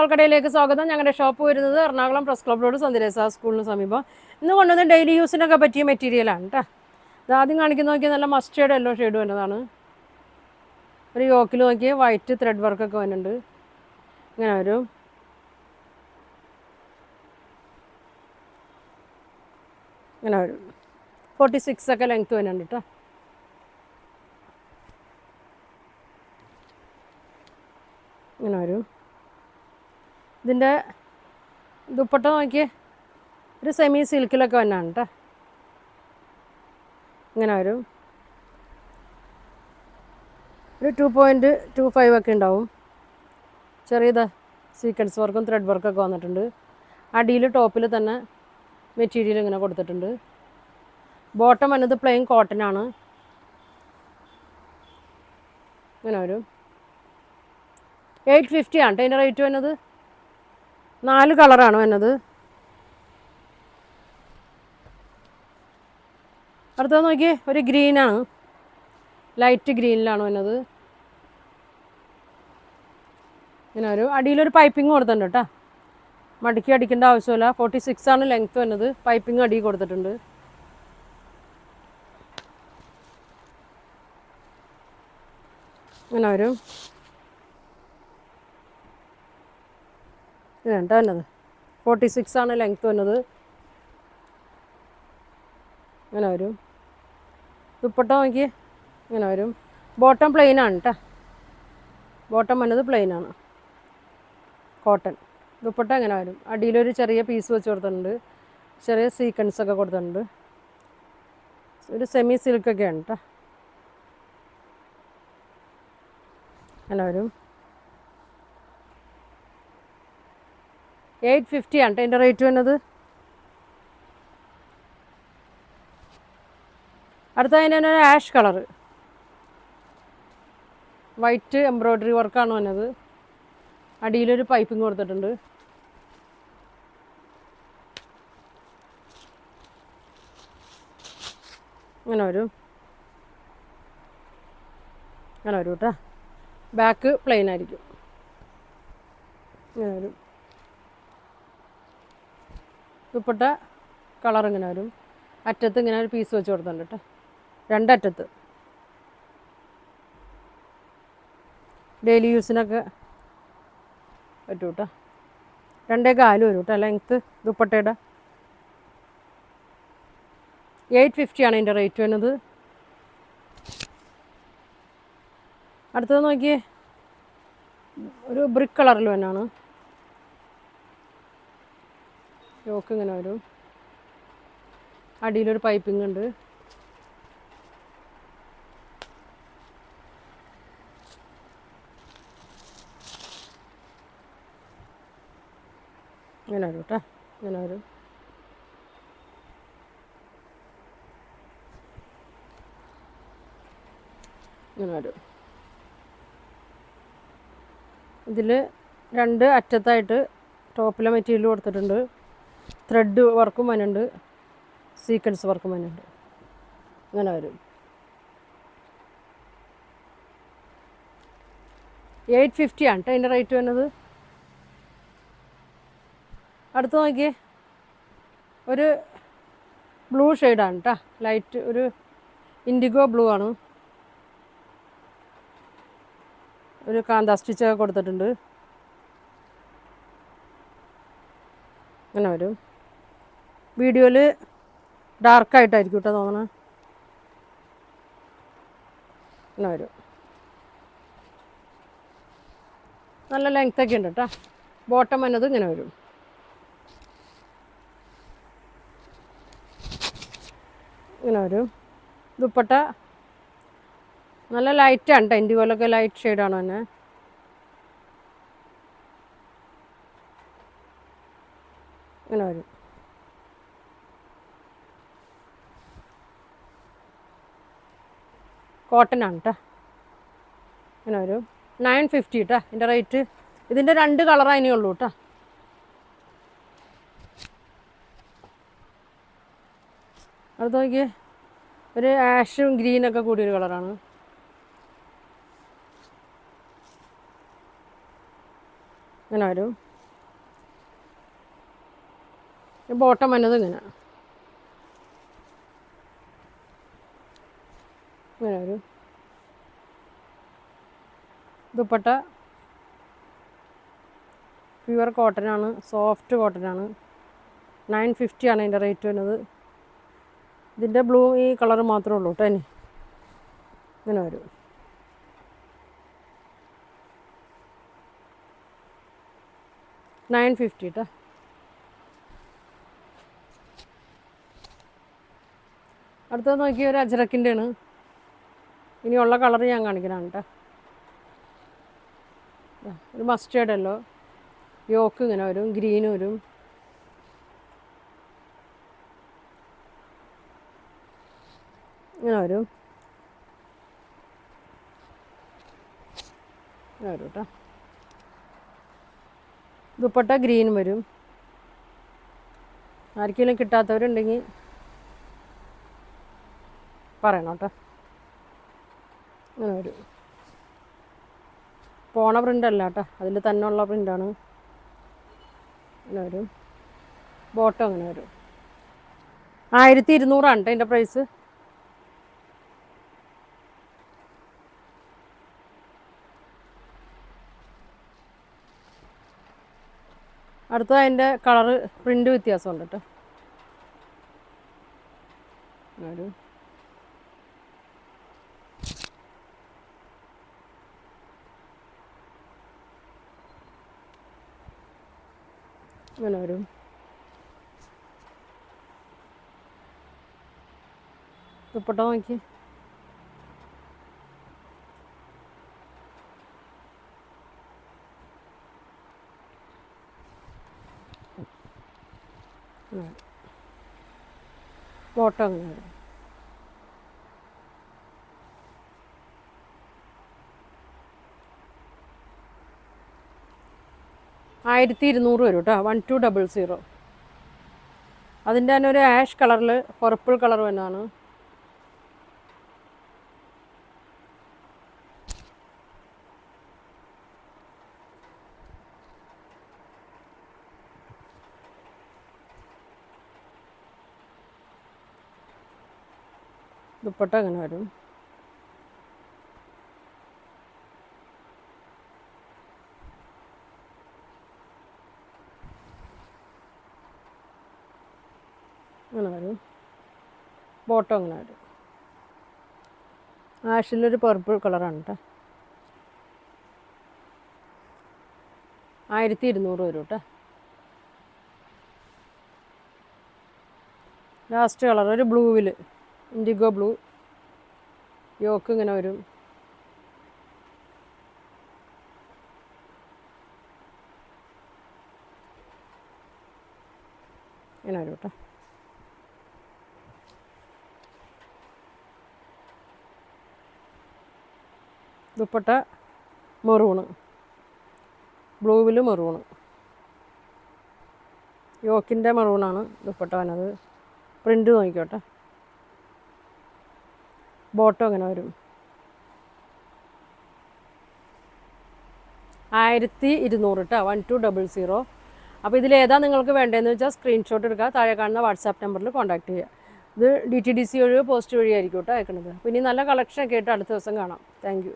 തുണിത്തൽക്കടയിലേക്ക് സ്വാഗതം. ഞങ്ങളുടെ ഷോപ്പ് വരുന്നത് എറണാകുളം പ്രസ് ക്ലബ് റോഡ് സന്ദരേസ സ്കൂളിന് സമീപം. ഇന്ന് കൊണ്ടുവന്ന് ഡെയിലി യൂസിനൊക്കെ പറ്റിയ മെറ്റീരിയലാണ് കേട്ടോ. ഇത് ആദ്യം കാണിക്കുന്ന നോക്കിയാൽ നല്ല മസ്റ്റേർഡ് യെല്ലോ ഷെയ്ഡ് വന്നതാണ്. ഒരു യോക്കിൽ നോക്കിയ വൈറ്റ് ത്രെഡ് വർക്കൊക്കെ വരുന്നുണ്ട്. ഇങ്ങനെ വരും. ഇങ്ങനെ വരും. 46 ഒക്കെ ലെങ്ത്ത് വരുന്നുണ്ട് കേട്ടോ. ഇങ്ങനെ വരും. ഇതിൻ്റെ ദുപ്പട്ട നോക്കിയേ ഒരു സെമി സിൽക്കിലൊക്കെ വന്നാണ് കേട്ടോ. ഇങ്ങനെ വരും. ഒരു 2.25 ഒക്കെ ഉണ്ടാവും. ചെറിയത് സീക്വൻസ് വർക്കും ത്രെഡ് വർക്കൊക്കെ വന്നിട്ടുണ്ട്. അടിയിൽ ടോപ്പിൽ തന്നെ മെറ്റീരിയൽ ഇങ്ങനെ കൊടുത്തിട്ടുണ്ട്. ബോട്ടം വന്നത് പ്ലെയിൻ കോട്ടനാണ്. ഇങ്ങനെ വരും. 850 ആണ് അതിൻ്റെ റേറ്റ് വന്നത്. 4 കളറാണ് വന്നത്. അടുത്തത് നോക്കിയേ ഒരു ഗ്രീനാണ്, ലൈറ്റ് ഗ്രീനിലാണ് വന്നത്. ഇങ്ങനെ ഒരു അടിയിലൊരു പൈപ്പിംഗ് കൊടുത്തിട്ടുണ്ട് കേട്ടോ. മടക്കി അടിക്കേണ്ട ആവശ്യമില്ല. 46 ആണ് ലെങ്ത്ത് വന്നത്. പൈപ്പിംഗ് അടി കൊടുത്തിട്ടുണ്ട്. ഇങ്ങനെ വരും. ഇതാണ് വന്നത്. 46 ആണ് ലെങ്ത്ത് വന്നത്. ഇങ്ങനെ വരും. ദുപ്പട്ട നോക്കിയേ ഇങ്ങനെ വരും. ബോട്ടം പ്ലെയിനാണ് കേട്ടോ. ബോട്ടം വന്നത് പ്ലെയിനാണ്, കോട്ടൺ. ദുപ്പട്ട ഇങ്ങനെ വരും. അടിയിലൊരു ചെറിയ പീസ് വെച്ച് കൊടുത്തിട്ടുണ്ട്. ചെറിയ സീക്വൻസ് ഒക്കെ കൊടുത്തിട്ടുണ്ട്. ഒരു സെമി സിൽക്കൊക്കെയാണ് കേട്ടോ. ഇങ്ങനെ വരും. 850 ആണ് അതിൻ്റെ റേറ്റ് വന്നത്. അടുത്ത അതിന് ആഷ് കളറ്, വൈറ്റ് എംബ്രോയ്ഡറി വർക്കാണ് വന്നത്. അടിയിലൊരു പൈപ്പിംഗ് കൊടുത്തിട്ടുണ്ട്. ഇങ്ങനെ വരും. ഇങ്ങനെ വരും കേട്ടോ. ബാക്ക് പ്ലെയിൻ ആയിരിക്കും. ഇങ്ങനെ വരും. ദുപ്പട്ട കളർ ഇങ്ങനെ വരും. അറ്റത്ത് ഇങ്ങനെ ഒരു പീസ് വെച്ച് കൊടുത്തിട്ടുണ്ട് കേട്ടോ. രണ്ടറ്റത്ത് ഡെയിലി യൂസിനൊക്കെ പറ്റും കേട്ടോ. 2.4 വരും കേട്ടോ ലെങ്ത്ത് ദുപ്പട്ടയുടെ. 850 ആണ് ഇതിൻ്റെ റേറ്റ് വരുന്നത്. അടുത്തത് നോക്കിയേ ഒരു ബ്രിക്ക് കളറിൽ തന്നെയാണ്. യോക്ക് ഇങ്ങനെ വരും. അടിയിലൊരു പൈപ്പിംഗ് ഉണ്ട്. ഇങ്ങനെ വരും കേട്ടോ. ഇങ്ങനെ വരും. ഇങ്ങനെ വരും. ഇതിൽ 2 അറ്റത്തായിട്ട് ടോപ്പിലെ മെറ്റീരിയൽ കൊടുത്തിട്ടുണ്ട്. ത്രെഡ് വർക്കും വരുന്നുണ്ട്, സീക്വൻസ് വർക്കും വരുന്നുണ്ട്. ഇങ്ങനെ വരും. 850 ആണ് കേട്ടോ അതിൻ്റെ റേറ്റ് വരുന്നത്. അടുത്ത് നോക്കിയേ ഒരു ബ്ലൂ ഷെയ്ഡാണ് കേട്ടോ. ലൈറ്റ് ഒരു ഇൻഡിഗോ ബ്ലൂ ആണ്. ഒരു കാന്ത സ്റ്റിച്ചൊക്കെ കൊടുത്തിട്ടുണ്ട്. ഇങ്ങനെ വരും. വീഡിയോയിൽ ഡാർക്കായിട്ടായിരിക്കും കേട്ടോ തോന്നണേ. ഇങ്ങനെ വരും. നല്ല ലെങ്ത്തൊക്കെ ഉണ്ട് കേട്ടോ. ബോട്ടം വന്നത് ഇങ്ങനെ വരും. ഇങ്ങനെ വരും. ദുപ്പട്ട നല്ല ലൈറ്റാണ് കേട്ടോ. ഇൻഡിഗോയിലൊക്കെ ലൈറ്റ് ഷെയ്ഡാണ് തന്നെ. ഇങ്ങനെ വരും. കോട്ടനാണ് കേട്ടോ. ഇങ്ങനെ വരും. 950 കേട്ടോ ഇതിൻ്റെ റേറ്റ്. ഇതിൻ്റെ 2 കളർ അതിനേ ഉള്ളൂ കേട്ടോ. അടുത്ത് നോക്കിയേ ഒരു ആഷും ഗ്രീനൊക്കെ കൂടിയൊരു കളറാണ്. ഇങ്ങനെ വരും. ബോട്ടം വന്നത് ഇങ്ങനെ ഇങ്ങനെ വരും. ദുപ്പട്ട പ്യുവർ കോട്ടനാണ്, സോഫ്റ്റ് കോട്ടനാണ്. 950 ആണ് അതിൻ്റെ റേറ്റ് വരുന്നത്. ഇതിൻ്റെ ബ്ലൂ ഈ കളർ മാത്രമേ ഉള്ളൂ കേട്ടോ. ഇങ്ങനെ വരും. $950 കേട്ടോ. അടുത്തത് നോക്കിയ ഒരു അജ്രക്കിൻ്റെ ആണ്. ഇനിയുള്ള കളർ ഞാൻ കാണിക്കണം കേട്ടോ. ഒരു മസ്റ്റേർഡല്ലോ, യോക്ക് ഇങ്ങനെ വരും, ഗ്രീൻ വരും. ഇങ്ങനെ വരും, ഇങ്ങനെ വരും കേട്ടോ. ദുപ്പട്ട ഗ്രീൻ വരും. ആർക്കെങ്കിലും കിട്ടാത്തവരുണ്ടെങ്കിൽ പറയണം കേട്ടോ. ഇങ്ങനെ വരും. പോണ പ്രിൻ്റ് അല്ല കേട്ടോ, അതിൽ തന്നെ ഉള്ള പ്രിൻ്റാണ്. ഇങ്ങനെ വരും. ബോട്ടം അങ്ങനെ വരും. 1200 കേട്ടോ അതിൻ്റെ പ്രൈസ്. അടുത്ത അതിൻ്റെ കളറ് പ്രിൻ്റ് വ്യത്യാസമുണ്ട് കേട്ടോ. വരും. ഇങ്ങനെ വരും. ദുപ്പട്ട നോക്കി. ബോട്ടം അങ്ങനെ വരും. $1200 വരും കേട്ടോ. 1200. അതിൻ്റെ തന്നെ ഒരു ആഷ് കളറിൽ പർപ്പിൾ കളർ തന്നെയാണ്. ദുപ്പട്ട അങ്ങനെ വരും. അങ്ങനെ വരും. ബോട്ടം അങ്ങനെ വരും. ആഷിലൊരു പർപ്പിൾ കളറാണ് കേട്ടോ. 1200 വരും കേട്ടോ. ലാസ്റ്റ് കളർ ഒരു ബ്ലൂവിൽ, ഇൻഡിഗോ ബ്ലൂ. യോക്ക് ഇങ്ങനെ വരും. ഇങ്ങനെ വരും കേട്ടോ. ദുപ്പട്ട മെറൂണ്, ബ്ലൂവിൽ മെറൂണ്. യോക്കിൻ്റെ മെറൂണാണ് ദുപ്പട്ട വന്നത്. പ്രിൻ്റ് നോക്കിക്കോട്ടെ. ബോട്ടം അങ്ങനെ വരും. 1200 കേട്ടോ. 1200. അപ്പോൾ ഇതിലേതാ നിങ്ങൾക്ക് വേണ്ടതെന്ന് വെച്ചാൽ സ്ക്രീൻഷോട്ട് എടുക്കുക. താഴെ കാണുന്ന വാട്സാപ്പ് നമ്പറിൽ കോൺടാക്ട് ചെയ്യുക. ഇത് DTDC വഴി പോസ്റ്റ് വഴിയായിരിക്കും കേട്ടോ അയക്കുന്നത്. അപ്പോൾ ഇനി നല്ല കളക്ഷനൊക്കെ ആയിട്ട് അടുത്ത ദിവസം കാണാം. Thank you.